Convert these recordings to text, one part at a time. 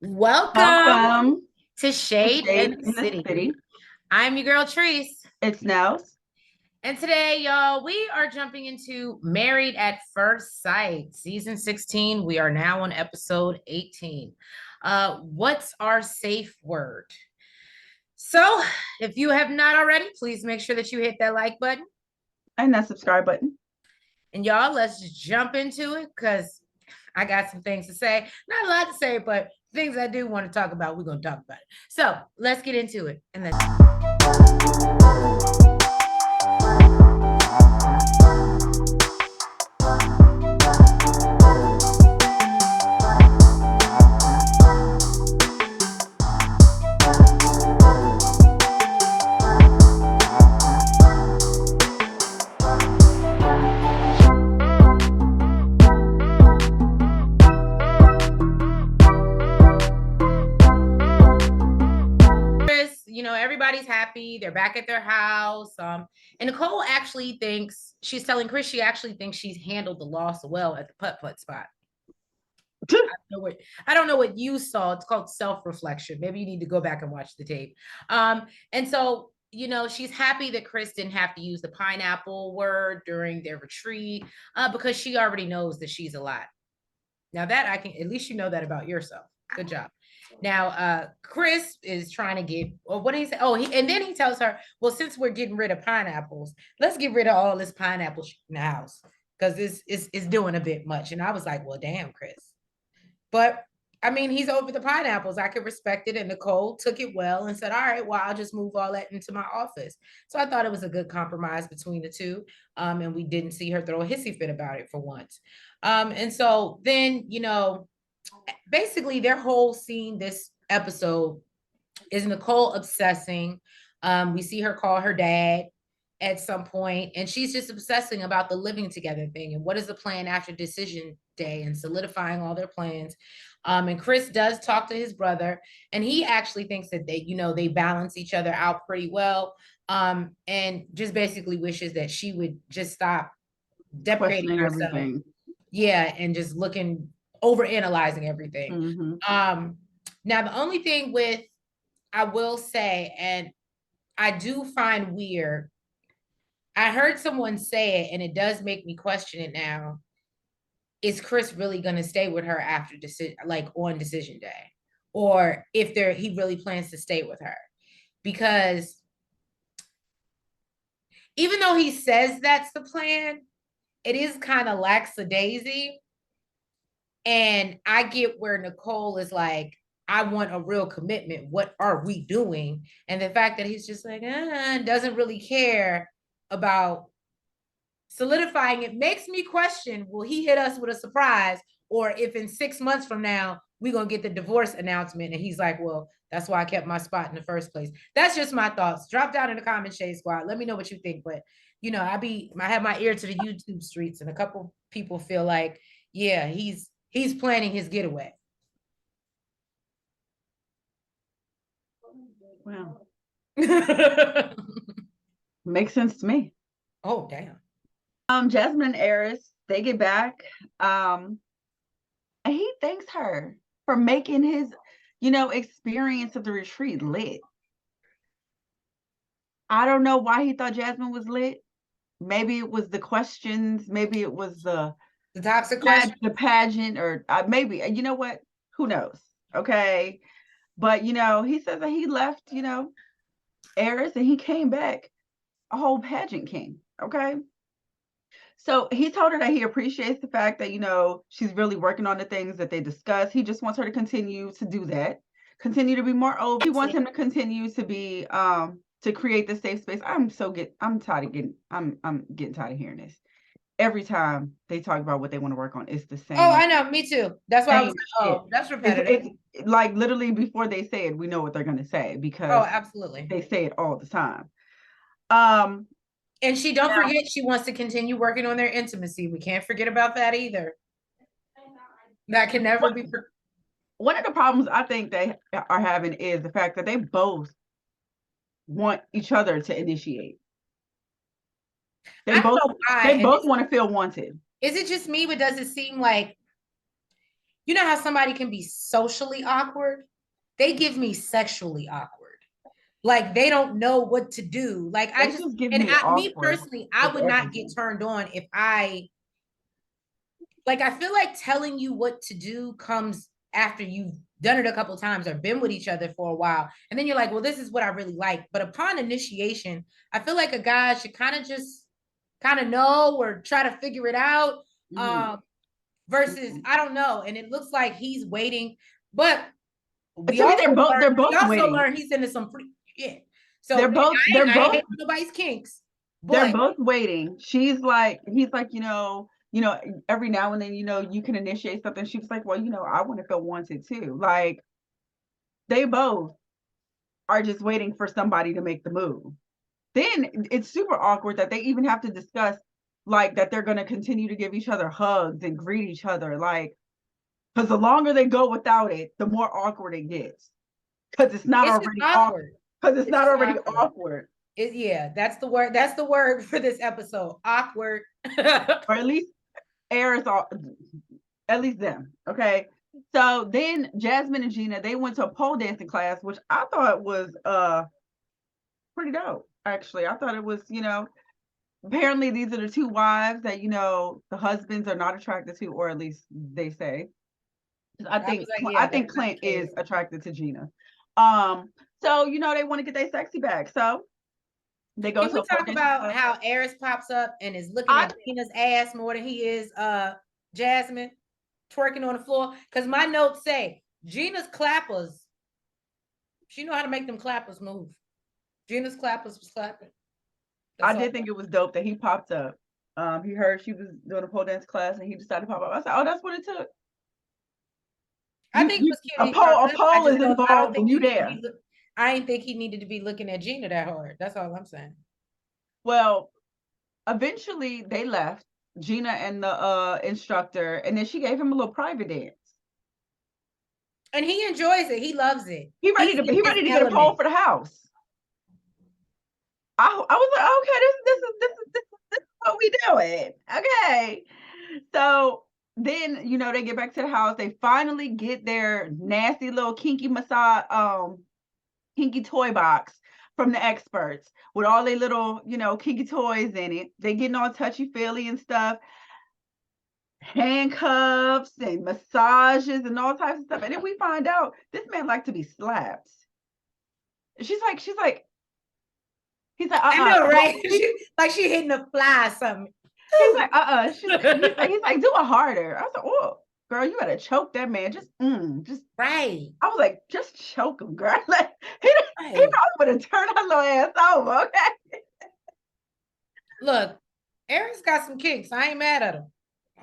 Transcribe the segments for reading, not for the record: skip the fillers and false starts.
Welcome Welcome to to Shade Shade in the in the City. City. I'm your girl Treese. It's Nels. And today, y'all, we are jumping into Married at First Sight, season 16. We are now on episode 18. What's our safe word? So, if you have not already, please make sure that you hit that like button. And that subscribe button. And y'all, let's just jump into it because I got some things to say. Not a lot to say, but things I do want to talk about, we're going to talk about it. So let's get into it. And let's. Everybody's happy. They're back at their house. And Nicole actually thinks she's telling Chris she actually thinks she's handled the loss well at the putt-putt spot. I don't know what you saw. It's called self-reflection. Maybe you need to go back and watch the tape. And so, she's happy that Chris didn't have to use the pineapple word during their retreat because she already knows that she's a lot. Now that I can, at least you know that about yourself. Good job. Now, Chris is trying to get, or what did he say? Oh, and then he tells her, well, since we're getting rid of pineapples, let's get rid of all this pineapple in the house because this is doing a bit much. And I was like, well, damn, Chris. But I mean, he's over the pineapples. I could respect it. And Nicole took it well and said, all right, well, I'll just move all that into my office. So I thought it was a good compromise between the two. And we didn't see her throw a hissy fit about it for once. And so then, basically their whole scene this episode is Nicole obsessing. We see her call her dad at some point, and she's just obsessing about the living together thing and what is the plan after decision day and solidifying all their plans. And Chris does talk to his brother, and he actually thinks that they balance each other out pretty well. And just basically wishes that she would just stop deprecating herself. Everything. Yeah, and just looking over analyzing everything. Now the only thing with, I will say, and I do find weird, I heard someone say it and it does make me question it now. Is Chris really going to stay with her after on decision day, or if he really plans to stay with her? Because even though he says that's the plan, it is kind of lackadaisy. And I get where Nicole is like, I want a real commitment. What are we doing? And the fact that he's just like, doesn't really care about solidifying it makes me question, will he hit us with a surprise? Or if in 6 months from now, we're going to get the divorce announcement. And he's like, well, that's why I kept my spot in the first place. That's just my thoughts. Drop down in the comment, Shade Squad. Let me know what you think. But, I have my ear to the YouTube streets, and a couple people feel like, yeah, he's planning his getaway. Wow. Makes sense to me. Oh, damn. Jasmine Arris, they get back. And he thanks her for making his, experience of the retreat lit. I don't know why he thought Jasmine was lit. Maybe it was the questions. Maybe it was the toxic question, the pageant, or maybe, you know what? Who knows? Okay. But, he says that he left, Arris, and he came back a whole pageant king. Okay. So he told her that he appreciates the fact that, she's really working on the things that they discuss. He just wants her to continue to do that, continue to be more open. He wants him to continue to be, to create this safe space. I'm getting tired of hearing this. Every time they talk about what they want to work on, it's the same. Oh, I know. Me too. That's why I was like, oh, that's repetitive. It's like literally before they say it, we know what they're going to say because absolutely, they say it all the time. And don't forget, she wants to continue working on their intimacy. We can't forget about that either. That can never be. One of the problems I think they are having is the fact that they both want each other to initiate. They both want to feel wanted. Is it just me, but does it seem like You know how somebody can be socially awkward? They give me sexually awkward. Like they don't know what to do. Like I They just, just give and me me awkward personally, I with would not get everything. turned on if I feel like telling you what to do comes after you've done it a couple times or been with each other for a while. And then you're like, well, this is what I really like. But upon initiation, I feel like a guy should kind of just kind of know or try to figure it out. Mm-hmm. Versus, Mm-hmm. I don't know. And it looks like he's waiting, but To me, they're we both also waiting. learned he's into some pretty yeah. So They're I ain't both hating nobody's kinks, they're but both waiting. He's like, every now and then, you can initiate something. She was like, well, I want to feel wanted too. Like they both are just waiting for somebody to make the move. Then it's super awkward that they even have to discuss like that they're going to continue to give each other hugs and greet each other. Like, because the longer they go without it, the more awkward it gets. Because it's not it's just already awkward. awkward. Because it's It's not just already awkward. awkward. Yeah, that's the word. That's the word for this episode. Awkward. Or at least Arris, at least them. Okay. So then Jasmine and Gina, they went to a pole dancing class, which I thought was pretty dope. Actually, I thought it was, apparently these are the two wives that the husbands are not attracted to, or at least they say. I I was think like, I yeah, that's think not Clint the case. is attracted to Gina. So they want to get their sexy back. So they go Can to we a pole talk dancing about class. how Eris pops up and is looking I at Gina's ass more than he is Jasmine twerking on the floor? Because my notes say Gina's clappers, she know how to make them clappers move. Gina's clappers was clapping. I That's all. did think it was dope that he popped up. He heard she was doing a pole dance class and he decided to pop up. I said, "Oh, that's what it took. I think it was cute A he popped up. pole is I don't involved think and he you needed to be there." I didn't think he needed to be looking at Gina that hard. That's all I'm saying. Well, eventually they left, Gina and the instructor, and then she gave him a little private dance. And he enjoys it. He loves it. He's in He his ready to get a pole element. for the house. I was like, okay, this is what we doing. Okay. So then, they get back to the house. They finally get their nasty little kinky massage, kinky toy box from the experts with all their little, kinky toys in it. They getting all touchy-feely and stuff, handcuffs and massages and all types of stuff. And then we find out this man liked to be slapped. She's like, he's like, I know, well, right? Like she hitting a fly or something. he's like, he's like, do it harder. I was like, oh, girl, you gotta choke that man. Just Right. I was like, just choke him, girl. Like he Right. probably would have turned her little ass over. Okay. Look, Eric's got some kicks. I ain't mad at him.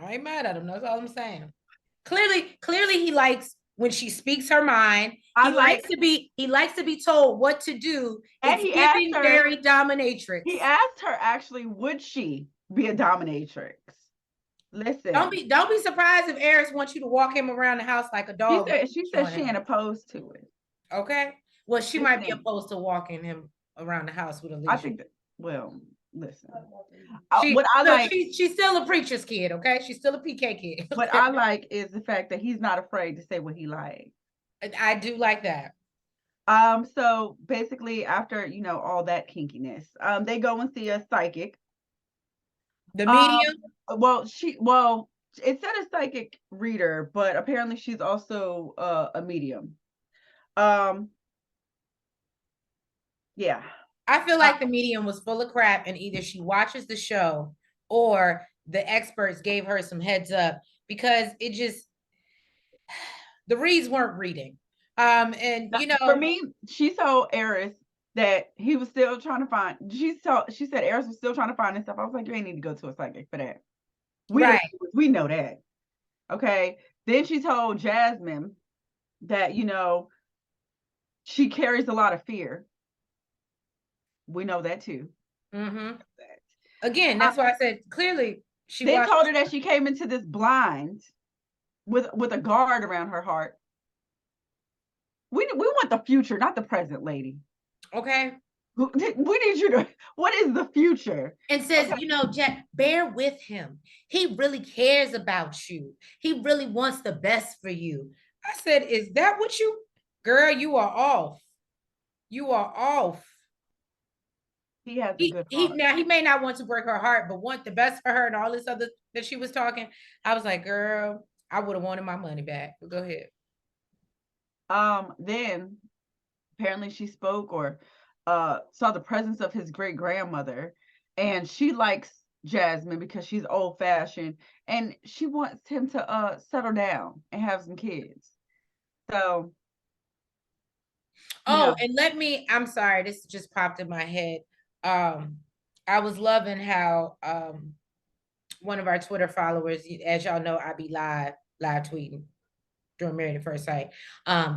I ain't mad at him. That's all I'm saying. Clearly he likes when she speaks her mind. I like, He likes to be told what to do. and It's giving very dominatrix. he asked her actually, would she be a dominatrix? Listen, Don't be surprised if Eris wants you to walk him around the house like a dog. she said she ain't opposed to it. Okay. Well, she might be Listen, opposed to walking him around the house with a leash. I think that, well, listen. She's still a preacher's kid, okay? She's still a PK kid. Okay? What I like is the fact that he's not afraid to say what he likes. I do like that. So basically after, all that kinkiness, they go and see a psychic. The medium? Well, it said a psychic reader, but apparently she's also a medium. Yeah. I feel like the medium was full of crap, and either she watches the show or the experts gave her some heads up because the reads weren't reading. And for me, she told Arris that he was still trying to find. She said Arris was still trying to find himself. I was like, you ain't need to go to a psychic for that. We know that. Okay. Then she told Jasmine that she carries a lot of fear. We know that too. Mm-hmm. Again, that's why I said clearly they told her that she came into this blind with a guard around her heart. We want the future, not the present, lady. Okay. We need you to, what is the future? And says, Okay. you know, Jack, bear with him. He really cares about you. He really wants the best for you. I said, is that what you, girl, you are off. You are off. He has a He, good he heart. now he may not want to break her heart, but want the best for her and all this other that she was talking. I was like, girl, I would have wanted my money back. But go ahead. Then apparently she spoke or saw the presence of his great grandmother, and she likes Jasmine because she's old fashioned, and she wants him to settle down and have some kids. So, you Oh, know, and I'm sorry, this just popped in my head. I was loving how one of our Twitter followers, as y'all know, I be live tweeting during Married at First Sight.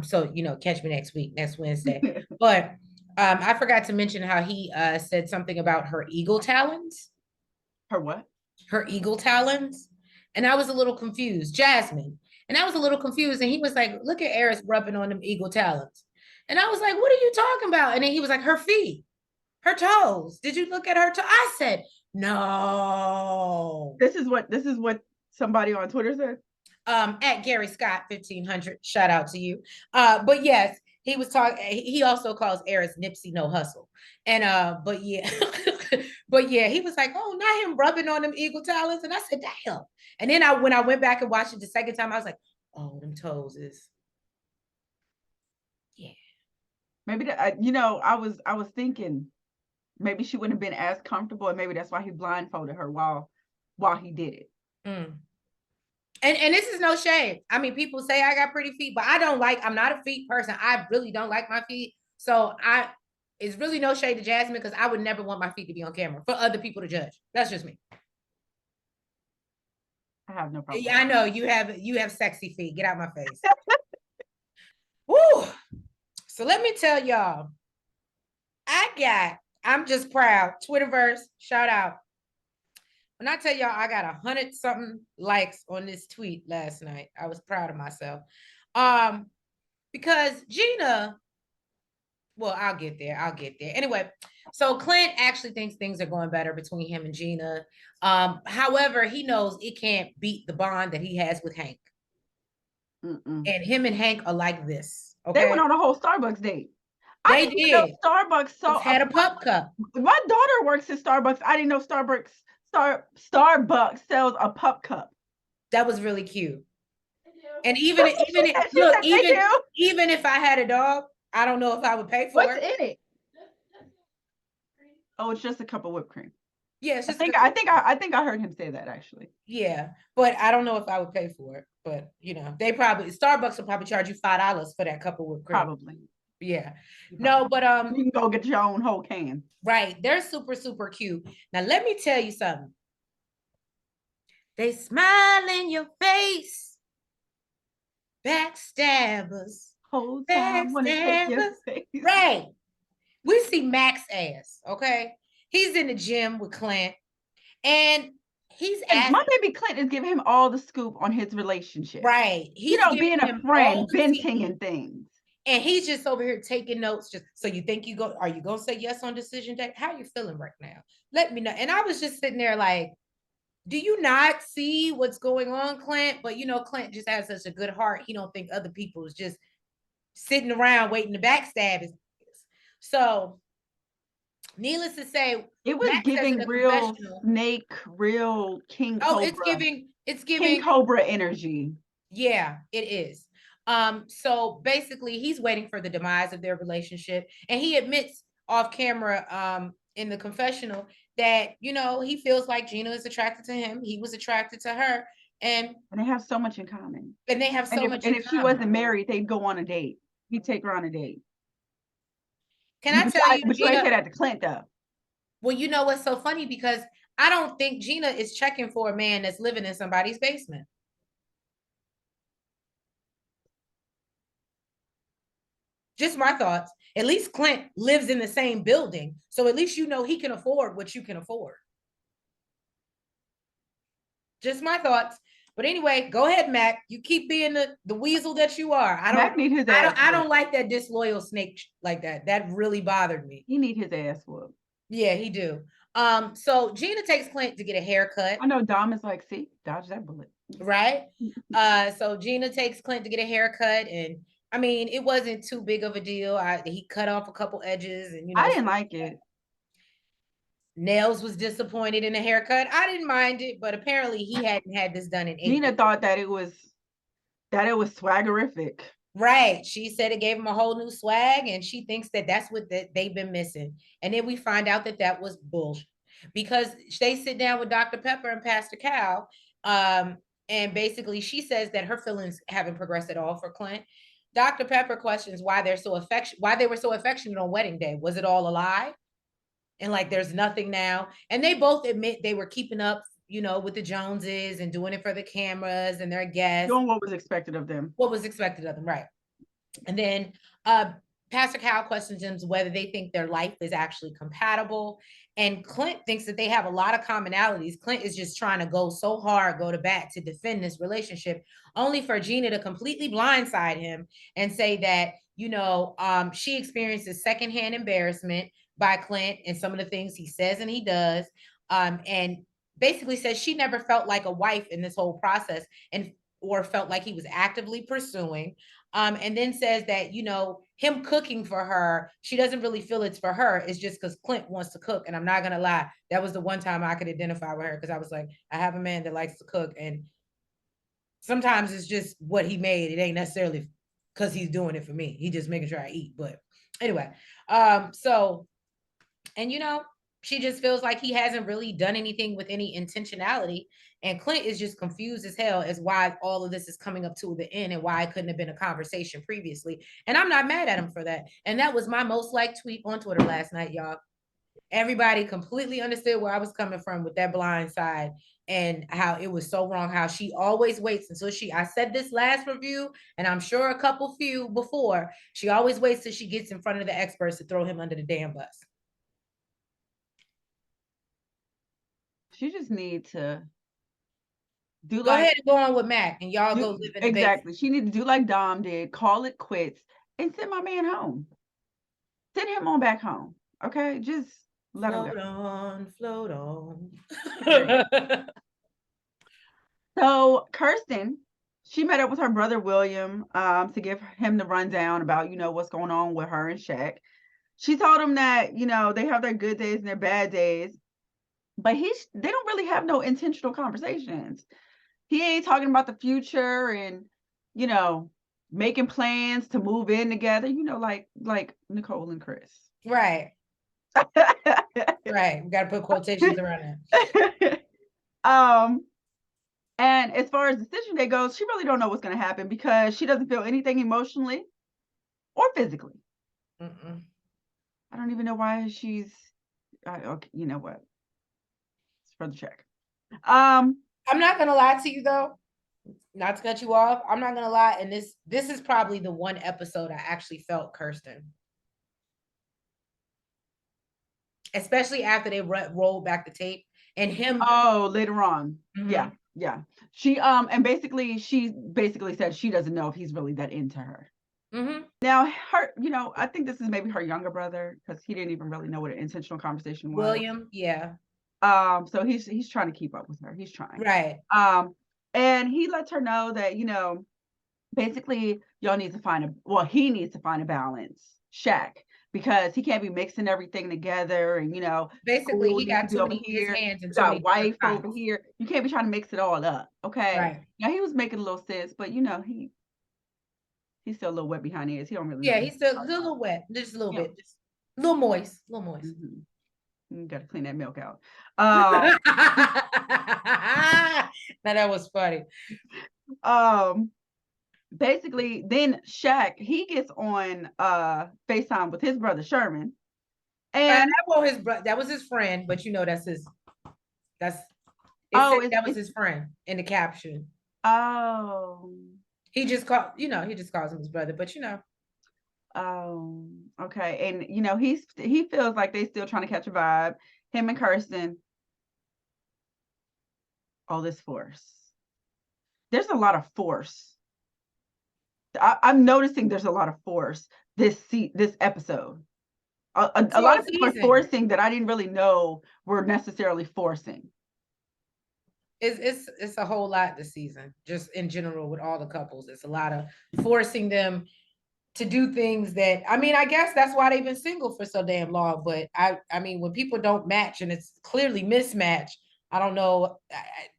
So you know, catch me next week, next Wednesday. But I forgot to mention how he said something about her eagle talons. her what? Her eagle talons. And I was a little confused. Jasmine. And I was a little confused. And he was like, look at Arris rubbing on them eagle talons. And I was like, what are you talking about? And then he was like, her feet, her toes. Did you look at her toes? I said, no. This is what somebody on Twitter said. At Gary Scott 1500, shout out to you. But yes, he was talking. He also calls Arris Nipsey No Hustle, and but yeah, but yeah, he was like, oh, not him rubbing on them eagle talons, and I said, damn. And then when I went back and watched it the second time, I was like, oh, them toes is, yeah. Maybe that, you know, I was thinking maybe she wouldn't have been as comfortable, and maybe that's why he blindfolded her while he did it. Mm. And this is no shame. I mean, people say I got pretty feet, but I'm not a feet person. I really don't like my feet. So it's really no shade to Jasmine because I would never want my feet to be on camera for other people to judge. That's just me. I have no problem. Yeah, I know you have sexy feet. Get out my face. Woo. So let me tell y'all, I'm just proud. Twitterverse, shout out. When I tell y'all I got 100 something likes on this tweet last night, I was proud of myself. Because Gina, well, I'll get there. Anyway, so Clint actually thinks things are going better between him and Gina. However, he knows it can't beat the bond that he has with Hank. Mm-mm. And him and Hank are like this. They Okay. went on a whole Starbucks date. I They didn't even know did. Starbucks It's saw had a pup cup. my daughter works at Starbucks. I didn't know Starbucks sells a pup cup. That was really cute. And That's what she said. She said, thank you. even if I had a dog, I don't know if I would pay for What's it. in it? Oh, it's just a cup of whipped cream. Yeah, it's just I think I heard him say that actually. yeah, but I don't know if I would pay for it. But you know, Starbucks will probably charge you $5 for that cup of whipped cream. Probably. Yeah. No, but you can go get your own whole can. Right. They're super, super cute. Now let me tell you something. They smile in your face. Backstabbers. Whole time want to take your face. Right. We see Max ass, okay? He's in the gym with Clint, and he's asking, my baby Clint is giving him all the scoop on his relationship. Right. He's being a friend, venting and things. And he's just over here taking notes. Just so you think are you gonna say yes on decision day? How are you feeling right now? Let me know. And I was just sitting there like, do you not see what's going on, Clint? But you know, Clint just has such a good heart. He don't think other people is just sitting around waiting to backstab his. So, needless to say, it was Max giving real snake, real king cobra. Oh, it's giving king cobra energy. Yeah, it is. So basically, he's waiting for the demise of their relationship, and he admits off camera, in the confessional, that you know he feels like Gina is attracted to him. He was attracted to her, and they have so much in common. And they have so much. And if she wasn't married, they'd go on a date. He'd take her on a date. Can I tell you? But you ain't say that to Clint though. Well, you know what's so funny, because I don't think Gina is checking for a man that's living in somebody's basement. Just my thoughts. At least Clint lives in the same building, so at least you know he can afford what you can afford. Just my thoughts. But anyway, go ahead, Mac. You keep being the weasel that you are. Mac need his ass I don't whooped. like that disloyal snake like that. That really bothered me. He need his ass whooped. Yeah, he do. So Gina takes Clint to get a haircut. I know Dom is like, see, dodge that bullet. Right? So Gina takes Clint to get a haircut, and I mean, it wasn't too big of a deal. He cut off a couple edges, and I didn't like it. Nails was disappointed in the haircut. I didn't mind it, but apparently he hadn't had this done in 8 Gina years. thought that it was swaggerific. Right. She said it gave him a whole new swag, and she thinks that that's what they've been missing. And then we find out that that was bullshit because they sit down with Dr. Pepper and Pastor Cal, and basically she says that her feelings haven't progressed at all for Clint. Dr. Pepper questions why they were so affectionate on wedding day. Was it all a lie? And like, there's nothing now. And they both admit they were keeping up, with the Joneses and doing it for the cameras and their guests. Doing what was expected of them. What was expected of them, right? And then Pastor Cal questions them whether they think their life is actually compatible. And Clint thinks that they have a lot of commonalities. Clint is just trying to go so hard, go to bat to defend this relationship, only for Gina to completely blindside him and say that, she experiences secondhand embarrassment by Clint and some of the things he says and he does. And basically says she never felt like a wife in this whole process or felt like he was actively pursuing. And then says that, him cooking for her, she doesn't really feel it's for her. It's just because Clint wants to cook. And I'm not going to lie, that was the one time I could identify with her because I was like, I have a man that likes to cook. And sometimes it's just what he made. It ain't necessarily because he's doing it for me. He just making sure I eat. But anyway, she just feels like he hasn't really done anything with any intentionality. And Clint is just confused as hell as why all of this is coming up to the end and why it couldn't have been a conversation previously. And I'm not mad at him for that. And that was my most liked tweet on Twitter last night, y'all. Everybody completely understood where I was coming from with that blind side and how it was so wrong, how she always waits until I said this last review, and I'm sure a few before, she always waits till she gets in front of the experts to throw him under the damn bus. She just need to do go ahead and go on with Mac, and y'all go live in the exactly. She need to do like Dom did, call it quits, and send my man home. Send him on back home. Okay, just let him go. Float on. So Kirsten, she met up with her brother William to give him the rundown about what's going on with her and Shaq. She told him that they have their good days and their bad days, but they don't really have no intentional conversations. He ain't talking about the future and making plans to move in together, like Nicole and Chris. Right. Right. We got to put quotations around that. And as far as decision day goes, she really don't know what's going to happen because she doesn't feel anything emotionally or physically. Mm-mm. I don't even know why she's. Okay, you know what? It's for the check. I'm not gonna lie to you though. Not to cut you off. I'm not gonna lie, and this is probably the one episode I actually felt Kirsten. Especially after they rolled back the tape and him. Oh, later on. Mm-hmm. Yeah. She she basically said she doesn't know if he's really that into her. Mm-hmm. Now, her, I think this is maybe her younger brother because he didn't even really know what an intentional conversation was. William, yeah. So he's trying to keep up with her. He's trying. Right. And he lets her know that basically he needs to find a balance, Shaq, because he can't be mixing everything together and basically he got too many his hands and got wife over here. You can't be trying to mix it all up. Okay. Right. Now he was making a little sense, but he's still a little wet behind the ears. He don't really. Yeah, he's still a little wet, just a little bit, just a little moist, Mm-hmm. You got to clean that milk out. Now that was funny. Basically, then Shaq, he gets on FaceTime with his brother Sherman. And that was his friend, but that was his friend in the caption. Oh. He just calls him his brother, but Oh, okay. And he feels like they still trying to catch a vibe. Him and Kirsten. All this force. there's a lot of force. I'm noticing there's a lot of force this episode. A lot of people are forcing that I didn't really know were necessarily forcing. It's a whole lot this season, just in general with all the couples. It's a lot of forcing them to do things that, I mean, I guess that's why they've been single for so damn long. But I mean, when people don't match and it's clearly mismatched, I don't know.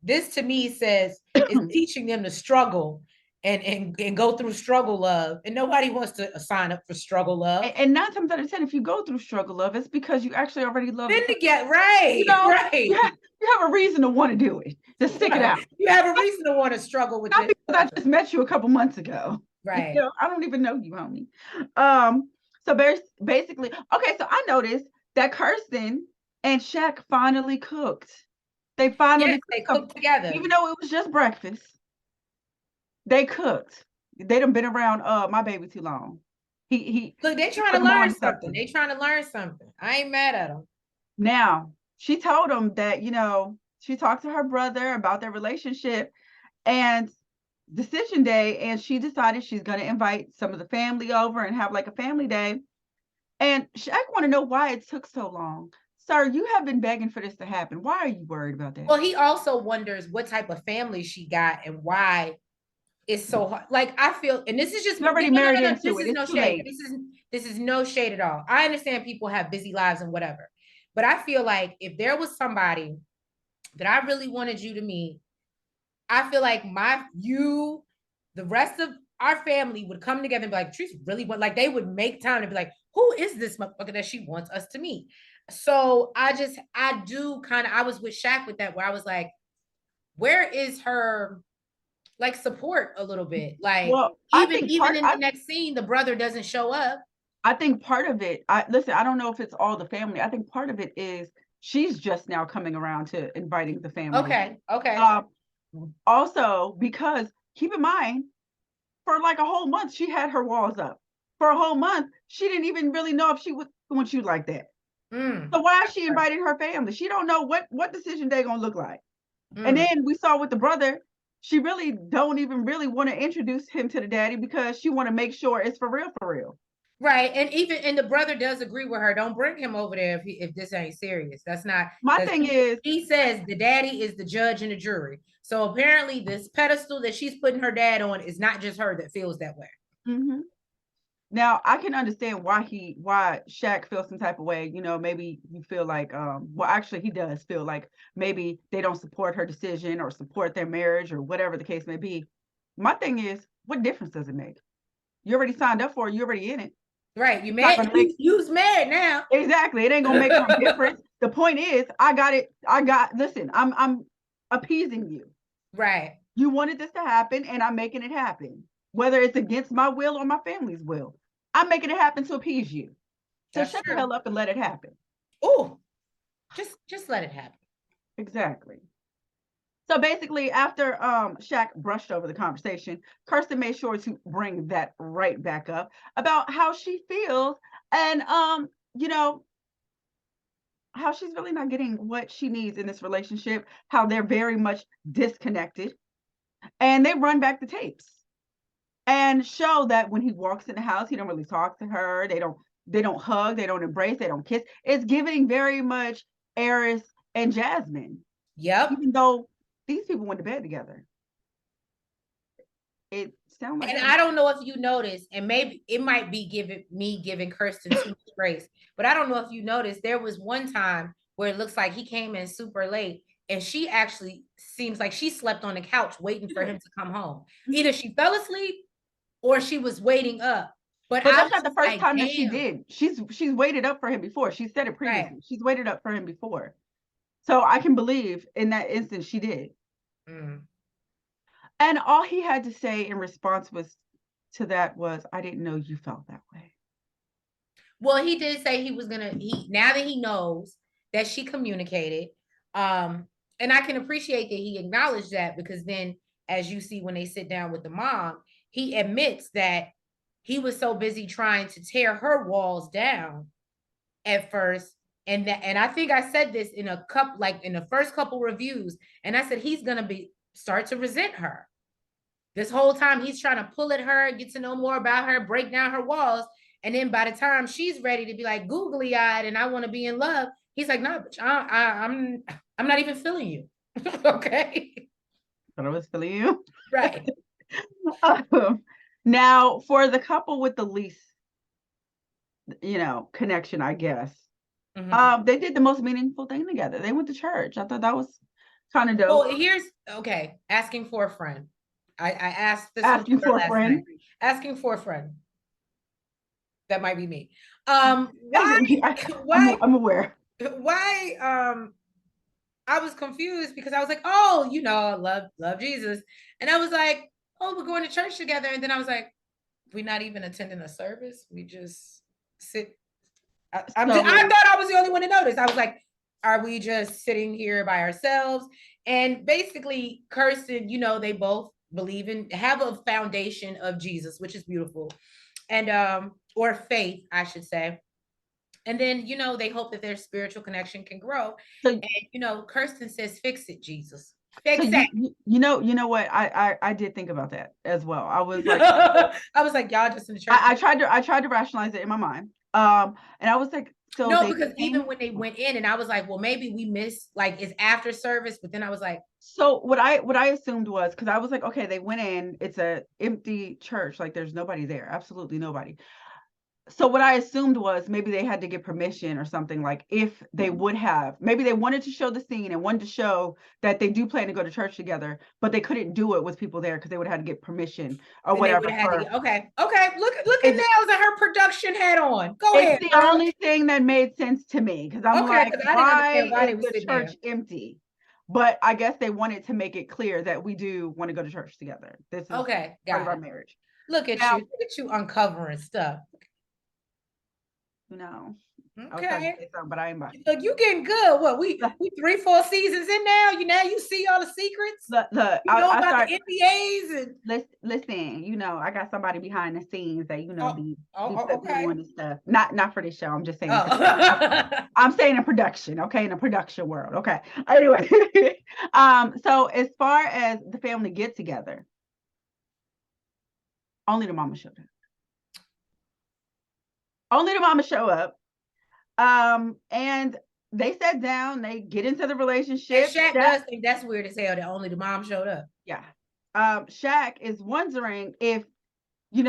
This to me says it's teaching them to struggle and go through struggle love, and nobody wants to sign up for struggle love. And 9 times out of 10, if you go through struggle love, it's because you actually already love then to get right, you know, right. You have a reason to want to do it. To stick it out. You have a reason to want to struggle with Not this. Because I just met you a couple months ago. Right. You know, I don't even know you, homie. So basically, okay, so I noticed that Kirsten and Shaq finally cooked. They finally cooked together. Even though it was just breakfast. They cooked. They done been around my baby too long. He look, they trying to learn something. They trying to learn something. I ain't mad at them. Now, she told him that, you know, she talked to her brother about their relationship and decision day, and she decided she's going to invite some of the family over and have like a family day. And Shaq want to know why it took so long. Sir, you have been begging for this to happen. Why are you worried about that? Well, he also wonders what type of family she got and why it's so hard. Like, I feel, and this is just already married into this it. is no shade. This is no shade at all. I understand people have busy lives and whatever, but I feel like if there was somebody that I really wanted you to meet, I feel like the rest of our family would come together and be like, Trees really want, like they would make time to be like, who is this motherfucker that she wants us to meet? So I was with Shaq with that, where I was like, where is her like support a little bit? Like, well, even in the next scene, the brother doesn't show up. I think part of it, I don't know if it's all the family. I think part of it is she's just now coming around to inviting the family. Okay. Also, because keep in mind, for like a whole month, she had her walls up. For a whole month, she didn't even really know if she would want you like that. So why is she inviting her family? She don't know what decision they're gonna look like. And then we saw with the brother, she really don't even really want to introduce him to the daddy because she want to make sure it's for real, for real. Right. And the brother does agree with her. Don't bring him over there if this ain't serious. That's not my thing. He says the daddy is the judge and the jury. So apparently this pedestal that she's putting her dad on is not just her that feels that way. Mm-hmm. Now I can understand why Shaq feels some type of way. You know, maybe you feel like, well, actually he does feel like maybe they don't support her decision or support their marriage or whatever the case may be. My thing is, what difference does it make? You already signed up for it. You're already in it. Right. You mad? You's married now. Exactly. It ain't gonna make no difference. The point is, I got it. Listen, I'm appeasing you. Right. You wanted this to happen, and I'm making it happen. Whether it's against my will or my family's will, I'm making it happen to appease you. So shut the hell up and let it happen. Oh, just let it happen. Exactly. So basically, after Shaq brushed over the conversation, Kirsten made sure to bring that right back up about how she feels and you know, how she's really not getting what she needs in this relationship, how they're very much disconnected. And they run back the tapes and show that when he walks in the house, he don't really talk to her. They don't hug, they don't embrace, they don't kiss. It's giving very much Arris and Jasmine. Yep. Even though these people went to bed together. It sounds like. And I don't know if you noticed, and maybe it might be giving Kirsten too much grace, but I don't know if you noticed, there was one time where it looks like he came in super late and she actually seems like she slept on the couch waiting for him to come home. Either she fell asleep or she was waiting up. But that's not the first time that she did. She's waited up for him before. She said it previously. Right. She's waited up for him before. So I can believe in that instance she did. And all he had to say in response to that was, I didn't know you felt that way. Well, he did say he was gonna, now that he knows that she communicated, and I can appreciate that he acknowledged that, because then as you see when they sit down with the mom, he admits that he was so busy trying to tear her walls down at first. And I think I said this in in the first couple reviews, and I said he's gonna start to resent her. This whole time he's trying to pull at her, get to know more about her, break down her walls. And then by the time she's ready to be like googly eyed and I want to be in love, he's like, no, bitch, I'm not even feeling you. Okay. But I was feeling you. Right. Now, for the couple with the least, connection, I guess, they did the most meaningful thing together. They went to church. I thought that was kind of dope. Well, asking for a friend. I asked this Asking for a friend. night. Asking for a friend. That might be me. Why? I'm aware. Why? I was confused because I was like, oh, I love Jesus, and I was like, oh, we're going to church together, and then I was like, we're not even attending a service. We just sit. I thought I was the only one to notice. I was like, are we just sitting here by ourselves? And basically, Kirsten, they both have a foundation of Jesus, which is beautiful, and or faith, I should say. And then, they hope that their spiritual connection can grow. So, and, Kirsten says, fix it, Jesus. Fix it. You know what? I did think about that as well. I was like, y'all just in the church. I tried to rationalize it in my mind. And I was like, so no, because even when they went in, and I was like, well, maybe we missed, like, it's after service, but then I was like, so what I assumed was, because I was like, okay, they went in, it's a empty church, like there's nobody there, absolutely nobody. So what I assumed was maybe they had to get permission or something, like if they would have, maybe they wanted to show the scene and wanted to show that they do plan to go to church together, but they couldn't do it with people there because they would have had to get permission or whatever. Okay. Look at Nails and her production hat on. Go ahead. It's the only thing that made sense to me because I'm like, why is the church empty? But I guess they wanted to make it clear that we do want to go to church together. This is part of our marriage. Look at you uncovering stuff. No. Okay. But I ain't. Look, you getting good. What we 3-4 seasons in now? You see all the secrets. Look, you know about the NDAs and listen. I got somebody behind the scenes that be okay. doing this stuff. Not for this show. I'm just saying. I'm saying in production. Okay, in the production world. Okay. Anyway, so as far as the family get together, only the mama showed up. Only the mama show up. And they sat down, they get into the relationship. And Shaq does think that's weird as hell that only the mom showed up. Yeah. Shaq is wondering if, he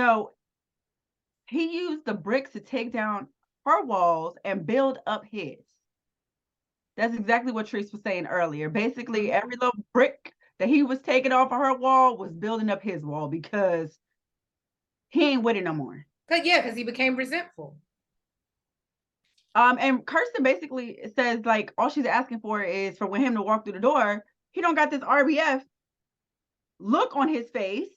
used the bricks to take down her walls and build up his. That's exactly what Treese was saying earlier. Basically, every little brick that he was taking off of her wall was building up his wall because he ain't with it no more. Because he became resentful. And Kirsten basically says, like, all she's asking for is for him to walk through the door. He don't got this RBF look on his face.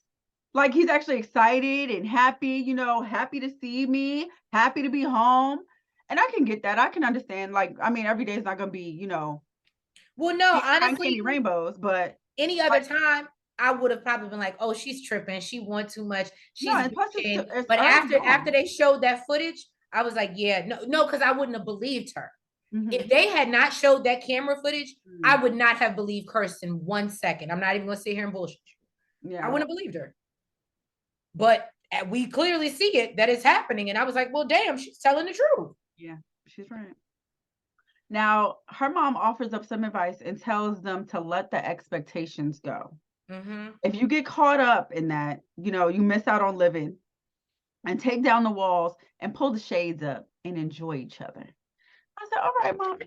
Like he's actually excited and happy, happy to see me, happy to be home. And I can get that. I can understand. Like, I mean, every day is not going to be, Well, no, honestly, rainbows, but any other time, I would have probably been like, oh, she's tripping. She wants too much. But after they showed that footage, I was like, yeah, no, because I wouldn't have believed her. Mm-hmm. If they had not showed that camera footage, I would not have believed Kirsten 1 second. I'm not even going to sit here and bullshit you. Yeah, I wouldn't have believed her. But we clearly see it, that it's happening. And I was like, well, damn, she's telling the truth. Yeah, she's right. Now, her mom offers up some advice and tells them to let the expectations go. Mm-hmm. If you get caught up in that, you miss out on living. And take down the walls and pull the shades up and enjoy each other. I said, all right, Mom.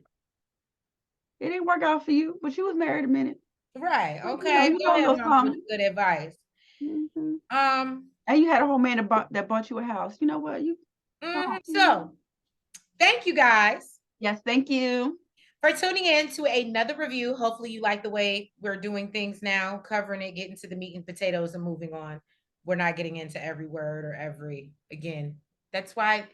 It didn't work out for you, but you was married a minute. Right. Okay. Go ahead, Mom. Good advice. Mm-hmm. And you had a whole man that bought you a house. You know what? So, thank you guys. Yes, thank you for tuning in to another review. Hopefully you like the way we're doing things now, covering it, getting to the meat and potatoes and moving on. We're not getting into every word or again. That's why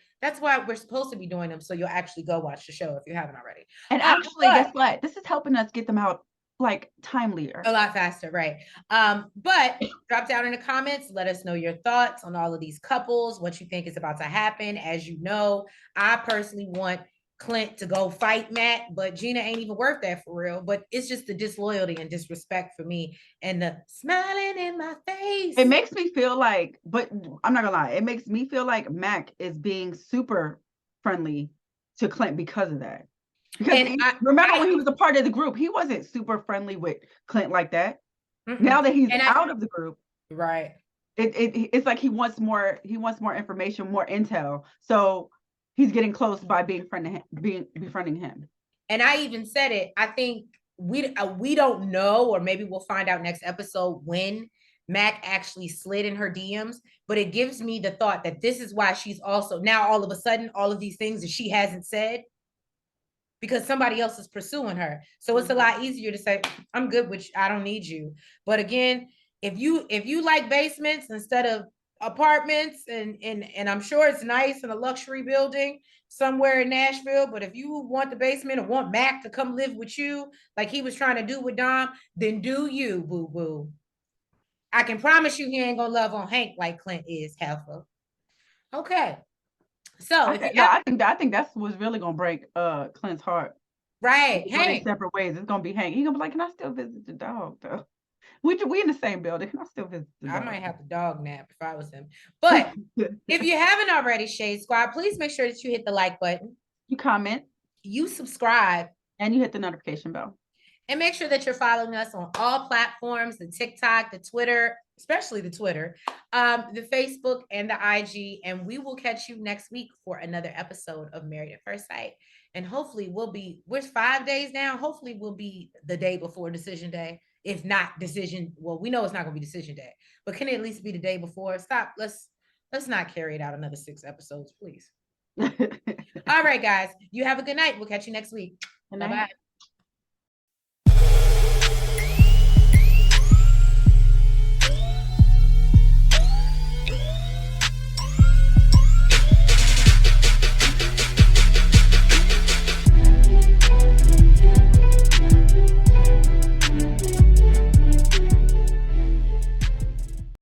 we're supposed to be doing them. So you'll actually go watch the show if you haven't already. And actually, guess what? This is helping us get them out like timelier. A lot faster, right? But drop down in the comments. Let us know your thoughts on all of these couples, what you think is about to happen. As you know, I personally want Clint to go fight Matt, but Gina ain't even worth that for real. But it's just the disloyalty and disrespect for me and the smiling in my face. It makes me feel like, but I'm not gonna lie, it makes me feel like Mac is being super friendly to Clint because of that. Because remember when he was a part of the group, he wasn't super friendly with Clint like that. Now that he's out of the group, right? It's like he wants more information, more intel. So he's getting close by befriending him. And I even said it. I think we don't know, or maybe we'll find out next episode when Mac actually slid in her DMs. But it gives me the thought that this is why she's also now all of a sudden all of these things that she hasn't said because somebody else is pursuing her. So it's a lot easier to say, I'm good with you. I don't need you. But again, if you like basements instead of apartments, and I'm sure it's nice in a luxury building somewhere in Nashville, but if you want the basement or want Mac to come live with you like he was trying to do with Dom, then do you, boo-boo. I can promise you he ain't gonna love on Hank like Clint is, Heifer. Okay. So I think that's what's really gonna break Clint's heart. Right. Hank. Separate ways. It's gonna be Hank. He's gonna be like, can I still visit the dog though? We in the same building. Can I still visit the dog? I might have to dog nap if I was him. But if you haven't already, Shade Squad, please make sure that you hit the like button. You comment. You subscribe. And you hit the notification bell. And make sure that you're following us on all platforms, the TikTok, the Twitter, especially the Twitter, the Facebook, and the IG. And we will catch you next week for another episode of Married at First Sight. And hopefully we're 5 days now. Hopefully we'll be the day before decision day. If not decision, well, we know it's not going to be decision day, but can it at least be the day before? Stop. Let's not carry it out another 6 episodes, please. All right, guys. You have a good night. We'll catch you next week. Bye-bye.